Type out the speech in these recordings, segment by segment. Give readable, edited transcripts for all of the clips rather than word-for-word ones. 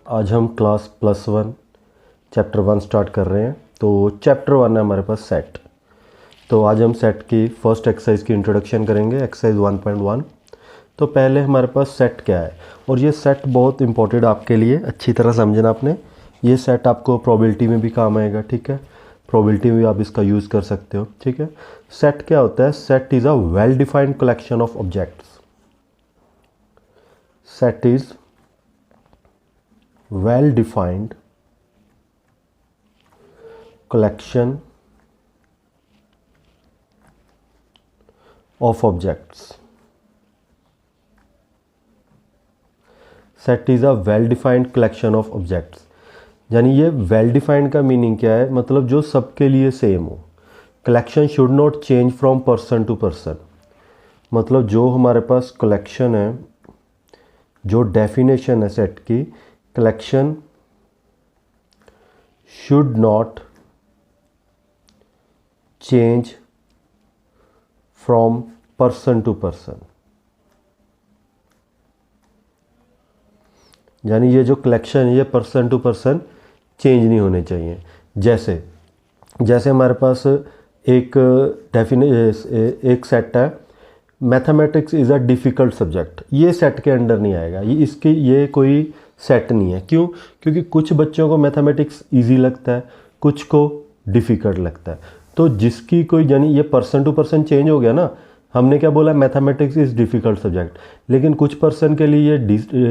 आज हम class +1 chapter 1 start कर रहे हैं। तो चैप्टर 1 है हमारे पास सेट। तो आज हम सेट की फर्स्ट एक्सरसाइज की इंट्रोडक्शन करेंगे, एक्सरसाइज 1.1। तो पहले हमारे पास सेट क्या है, और ये सेट बहुत इंपॉर्टेंट आपके लिए, अच्छी तरह समझना आपने। ये सेट आपको प्रोबेबिलिटी में भी काम आएगा, ठीक है। प्रोबेबिलिटी में भी आप इसका यूज़ कर सकते हो, ठीक है। सेट क्या होता है? Set is a well defined collection of objects. Set is well defined collection of objects. Set is a well defined collection of objects। यानी ये well defined का मीनिंग क्या है? मतलब जो सबके लिए सेम हो। Collection should not change from person to person. मतलब जो हमारे पास कलेक्शन है, जो डेफिनेशन है सेट की, collection should not change from person to person। यानी ये जो कलेक्शन है ये पर्सन टू पर्सन चेंज नहीं होने चाहिए। जैसे हमारे पास एक एक सेट है, mathematics is a difficult subject. ये सेट के अंडर नहीं आएगा, ये कोई सेट नहीं है। क्यों? क्योंकि कुछ बच्चों को मैथमेटिक्स इजी लगता है, कुछ को डिफ़िकल्ट लगता है। तो जिसकी कोई, यानी ये पर्सन टू पर्सन चेंज हो गया ना। हमने क्या बोला? मैथमेटिक्स इज़ डिफ़िकल्ट सब्जेक्ट, लेकिन कुछ पर्सन के लिए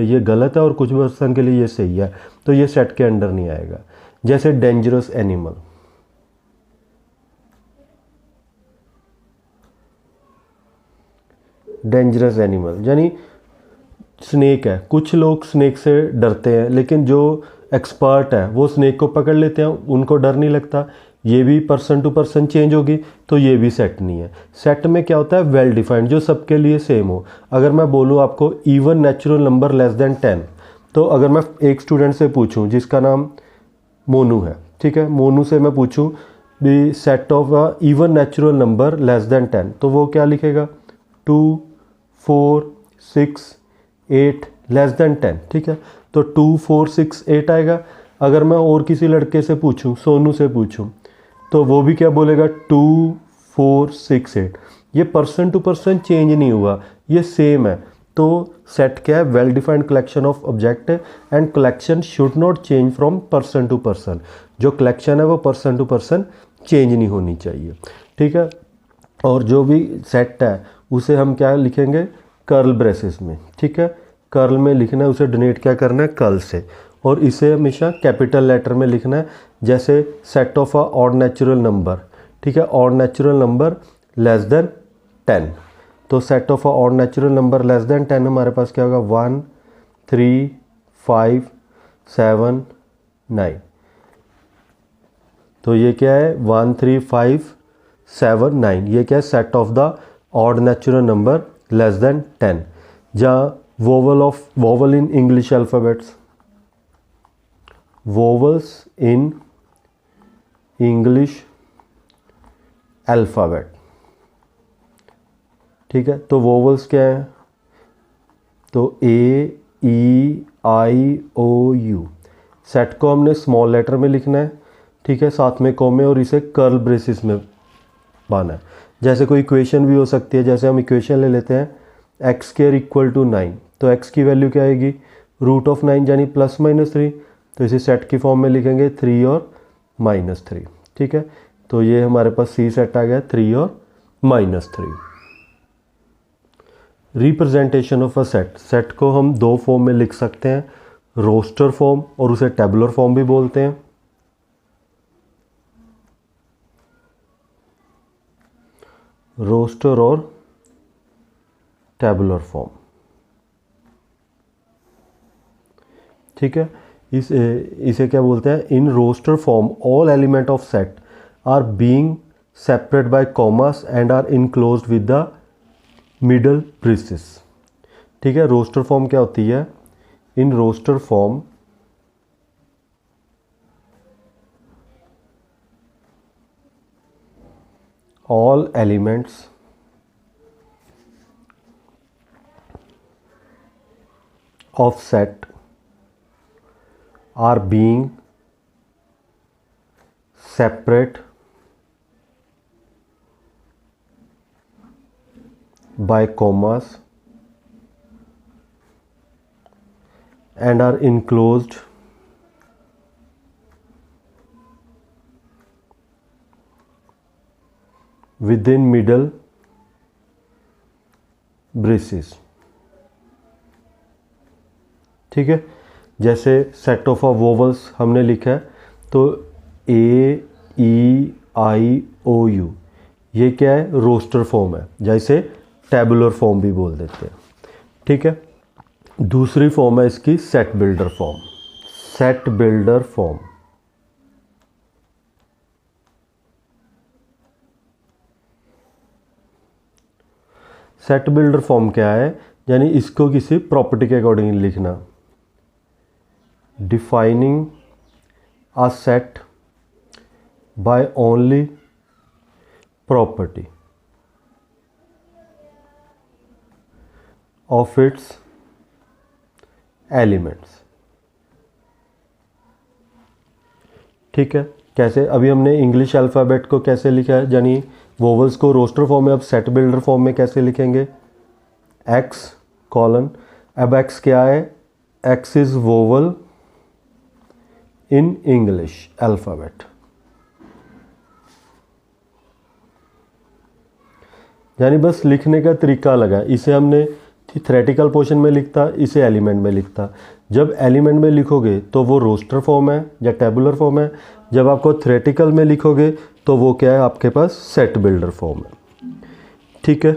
ये गलत है और कुछ पर्सन के लिए ये सही है, तो ये सेट के अंडर नहीं आएगा। जैसे डेंजरस एनिमल, डेंजरस एनिमल यानी स्नेक है। कुछ लोग स्नेक से डरते हैं, लेकिन जो एक्सपर्ट है वो स्नेक को पकड़ लेते हैं, उनको डर नहीं लगता। ये भी पर्सन टू पर्सन चेंज होगी, तो ये भी सेट नहीं है। सेट में क्या होता है? वेल डिफाइंड, जो सबके लिए सेम हो। अगर मैं बोलूँ आपको even natural number less than 10, तो अगर मैं एक स्टूडेंट से पूछूं जिसका नाम मोनू है, ठीक है, मोनू से मैं पूछूं भी set of even natural number less than 10, तो वो क्या लिखेगा? 2 4 6 8 लेस देन 10, ठीक है। तो 2 4 6 8 आएगा। अगर मैं और किसी लड़के से पूछूं, सोनू से पूछूं, तो वो भी क्या बोलेगा? 2 4 6 8। ये पर्सन टू पर्सन चेंज नहीं हुआ, ये सेम है। तो सेट क्या है? Well defined collection of object है, and collection should not change from person to person. जो कलेक्शन है वो पर्सन टू पर्सन चेंज नहीं होनी चाहिए, ठीक है। और जो भी सेट है उसे हम क्या लिखेंगे? कर्ल ब्रेसेस में, ठीक है। कर्ल में लिखना है, उसे डोनेट क्या करना है? कर्ल से। और इसे हमेशा कैपिटल लेटर में लिखना है। जैसे set of a odd natural number, ठीक है, odd natural number less than 10। तो set of a odd natural number less than 10 हमारे पास क्या होगा? 1 3 5 7 9। तो ये क्या है? 1 3 5 7 9। ये क्या है? Set of the odd natural number less than 10। जहाँ vowel in English alphabets, vowels in English alphabet, ठीक है। तो वोवल्स क्या है? तो ए ई आई ओ यू। सेट को हमने स्मॉल लेटर में लिखना है, ठीक है, साथ में कॉमे, और इसे कर्ल ब्रेसिस में बांधना है। जैसे कोई इक्वेशन भी हो सकती है। जैसे हम इक्वेशन ले लेते हैं, x² इक्वल टू 9, तो x की वैल्यू क्या आएगी? √9 यानी +-3। तो इसे सेट की फॉर्म में लिखेंगे 3 और -3, ठीक है। तो ये हमारे पास सी सेट आ गया, 3 और -3। Representation of a set, set को हम दो फॉर्म में लिख सकते हैं, रोस्टर फॉर्म और उसे टेबुलर फॉर्म भी बोलते हैं। रोस्टर और टेबुलर फॉर्म, ठीक है। इसे क्या बोलते हैं? In roster form all element of set are being separate by commas and are enclosed with the middle braces, ठीक है। रोस्टर फॉर्म क्या होती है? In roster form all elements of set are being separate by commas and are enclosed within middle braces। ठीक है, जैसे set of vowels हमने लिखा है तो ए ई आई ओ यू, ये क्या है, रोस्टर फॉर्म है, जैसे टेबुलर फॉर्म भी बोल देते हैं। ठीक है, दूसरी फॉर्म है इसकी set builder form. Set builder form set builder form क्या है, यानी इसको किसी प्रॉपर्टी के अकॉर्डिंग लिखना। Defining a set by only property of its elements. ठीक है, कैसे, अभी हमने इंग्लिश अल्फ़ाबेट को कैसे लिखा है, यानी वोवल्स को रोस्टर फॉर्म में, अब सेट बिल्डर फॉर्म में कैसे लिखेंगे, एक्स कॉलन, अब एक्स क्या है, x is vowel in English alphabet. यानी बस लिखने का तरीका अलग है, इसे हमने थ्योरेटिकल पोर्शन में लिखता, इसे एलिमेंट में लिखता। जब एलिमेंट में लिखोगे तो वो रोस्टर फॉर्म है या टेबुलर फॉर्म है, जब आपको थ्योरेटिकल में लिखोगे तो वो क्या है, आपके पास सेट बिल्डर फॉर्म है। ठीक है,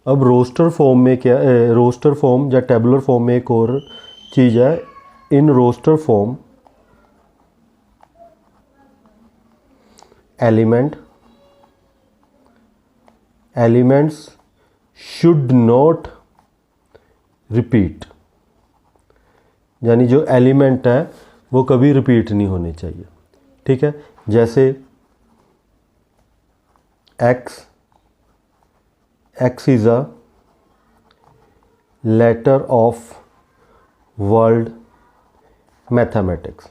अब रोस्टर फॉर्म में क्या है, रोस्टर फॉर्म या टेबुलर फॉर्म में एक और चीज़ है, in roster form elements should not repeat, यानी जो एलिमेंट है वो कभी रिपीट नहीं होने चाहिए। ठीक है, जैसे x is a letter of world mathematics.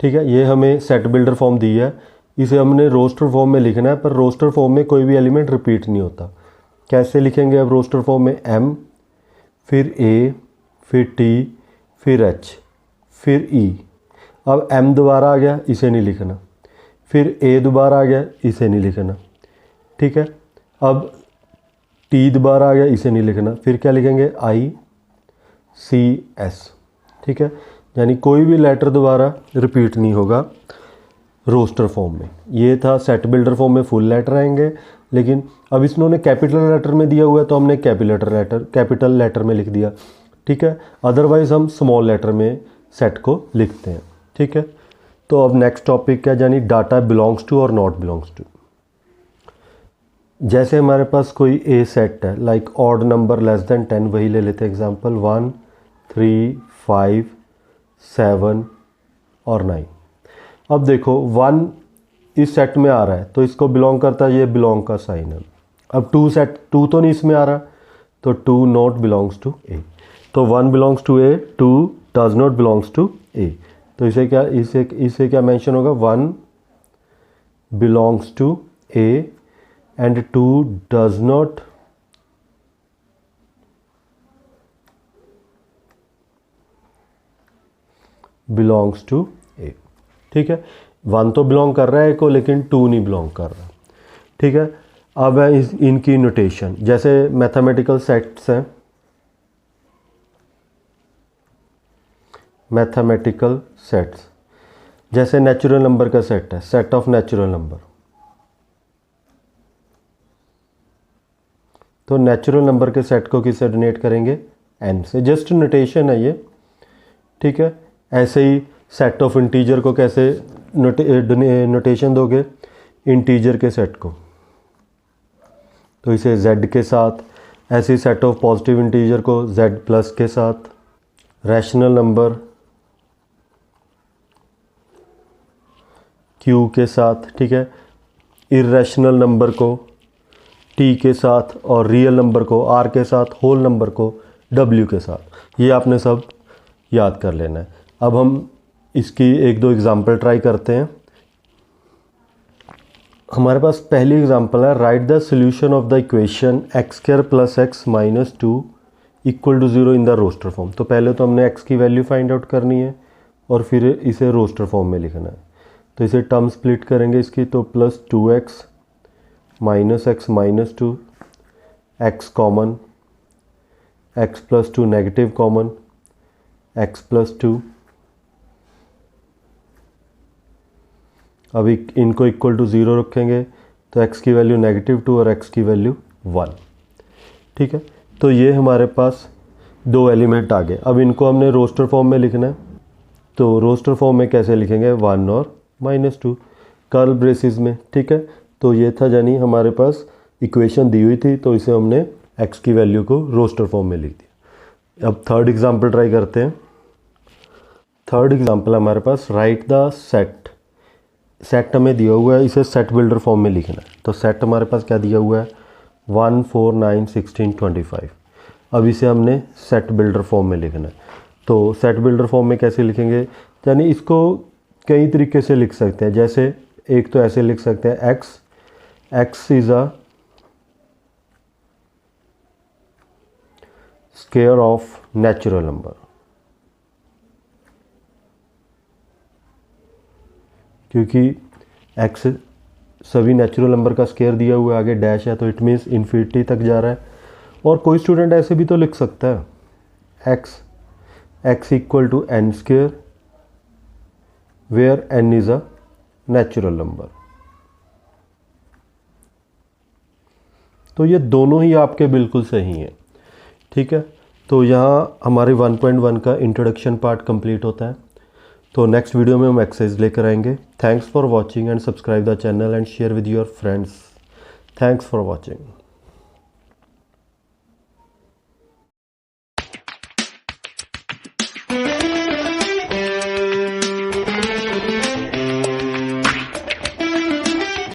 ठीक है, ये हमें सेट बिल्डर फॉर्म दी है, इसे हमने रोस्टर फॉर्म में लिखना है, पर रोस्टर फॉर्म में कोई भी एलिमेंट रिपीट नहीं होता। कैसे लिखेंगे अब रोस्टर फॉर्म में, एम, फिर ए, फिर टी, फिर एच, फिर ई। अब एम दोबारा आ गया, इसे नहीं लिखना, फिर ए दोबारा आ गया, इसे नहीं लिखना। ठीक है, अब टी दोबारा आ गया, इसे नहीं लिखना, फिर क्या लिखेंगे, आई सी एस। ठीक है, यानी कोई भी लेटर दोबारा रिपीट नहीं होगा रोस्टर फॉर्म में। ये था सेट बिल्डर फॉर्म में फुल लेटर आएंगे, लेकिन अब इन्होंने कैपिटल लेटर में दिया हुआ है तो हमने कैपिटल लेटर में लिख दिया। ठीक है, अदरवाइज़ हम स्मॉल लेटर में सेट को लिखते हैं। ठीक है, तो अब नेक्स्ट टॉपिक क्या, यानी डाटा बिलोंग्स टू और नॉट बिलोंग्स टू। जैसे हमारे पास कोई ए सेट है, like odd number less than 10, वही ले लेते हैं एग्जांपल 1 3 5 7 और 9। अब देखो 1 इस सेट में आ रहा है तो इसको बिलोंग करता है, ये बिलोंग का साइन है। अब 2 तो नहीं इसमें आ रहा, तो 2 नॉट बिलोंग्स टू ए, तो 1 belongs to A, 2 does not belongs to A. तो इसे क्या मेंशन होगा, 1 belongs to A and 2 does not belongs to A. ठीक है, 1 तो बिलोंग कर रहा है ए को, लेकिन 2 नहीं बिलोंग कर रहा। ठीक है, अब है इनकी नोटेशन, जैसे मैथमेटिकल सेट्स हैं, मैथमेटिकल सेट्स जैसे नेचुरल नंबर का सेट है, सेट ऑफ नेचुरल नंबर। तो नेचुरल नंबर के सेट को किससे डोनेट करेंगे, एन से, जस्ट नोटेशन है ये। ठीक है, ऐसे ही सेट ऑफ इंटीजर को कैसे नोटेशन दोगे, इंटीजर के सेट को, तो इसे z के साथ, ऐसे ही सेट ऑफ पॉजिटिव इंटीजर को z प्लस के साथ, रैशनल नंबर q के साथ। ठीक है, इर्रेशनल नंबर को टी के साथ और रियल नंबर को आर के साथ, होल नंबर को डब्ल्यू के साथ। ये आपने सब याद कर लेना है। अब हम इसकी एक दो एग्जांपल ट्राई करते हैं। हमारे पास पहली एग्जांपल है, write the solution of the equation x square plus x minus 2 equal to 0 in the roster form. तो पहले तो हमने x की वैल्यू फाइंड आउट करनी है और फिर इसे रोस्टर फॉर्म में लिखना है। तो इसे टर्म स्प्लिट करेंगे इसकी, तो plus 2x minus x minus 2, x common, x plus 2 negative common, x plus 2। अभी इनको इक्वल टू 0 रखेंगे तो x की वैल्यू -2 और x की वैल्यू 1। ठीक है, तो ये हमारे पास दो एलिमेंट आ गए। अब इनको हमने रोस्टर फॉर्म में लिखना है। तो रोस्टर फॉर्म में कैसे लिखेंगे, 1 और -2 कर्ल ब्रेसिस में। ठीक है, तो ये था, यानी हमारे पास इक्वेशन दी हुई थी तो इसे हमने x की वैल्यू को रोस्टर फॉर्म में लिख दिया। अब थर्ड एग्जांपल ट्राई करते हैं। थर्ड एग्जांपल हमारे पास, राइट द सेट। सेट हमें दिया हुआ है, इसे सेट बिल्डर फॉर्म में लिखना है। तो सेट हमारे पास क्या दिया हुआ है, 1 4 9 16 25। अब इसे हमने सेट बिल्डर फॉर्म में लिखना है। तो सेट बिल्डर फॉर्म में कैसे लिखेंगे, यानी इसको कई तरीके से लिख सकते हैं। जैसे एक तो ऐसे लिख सकते हैं, x is a square of natural number, क्योंकि x सभी नेचुरल नंबर का स्क्वायर दिया हुआ है, आगे डैश है तो इट मीन्स इन्फिनिटी तक जा रहा है। और कोई स्टूडेंट ऐसे भी तो लिख सकता है, x equal to n square where n is a natural number. तो ये दोनों ही आपके बिल्कुल सही हैं। ठीक है, तो यहाँ हमारे 1.1 का इंट्रोडक्शन पार्ट कंप्लीट होता है। तो नेक्स्ट वीडियो में हम एक्सरसाइज लेकर आएंगे। Thanks for watching and subscribe the channel and share with your friends. Thanks for watching.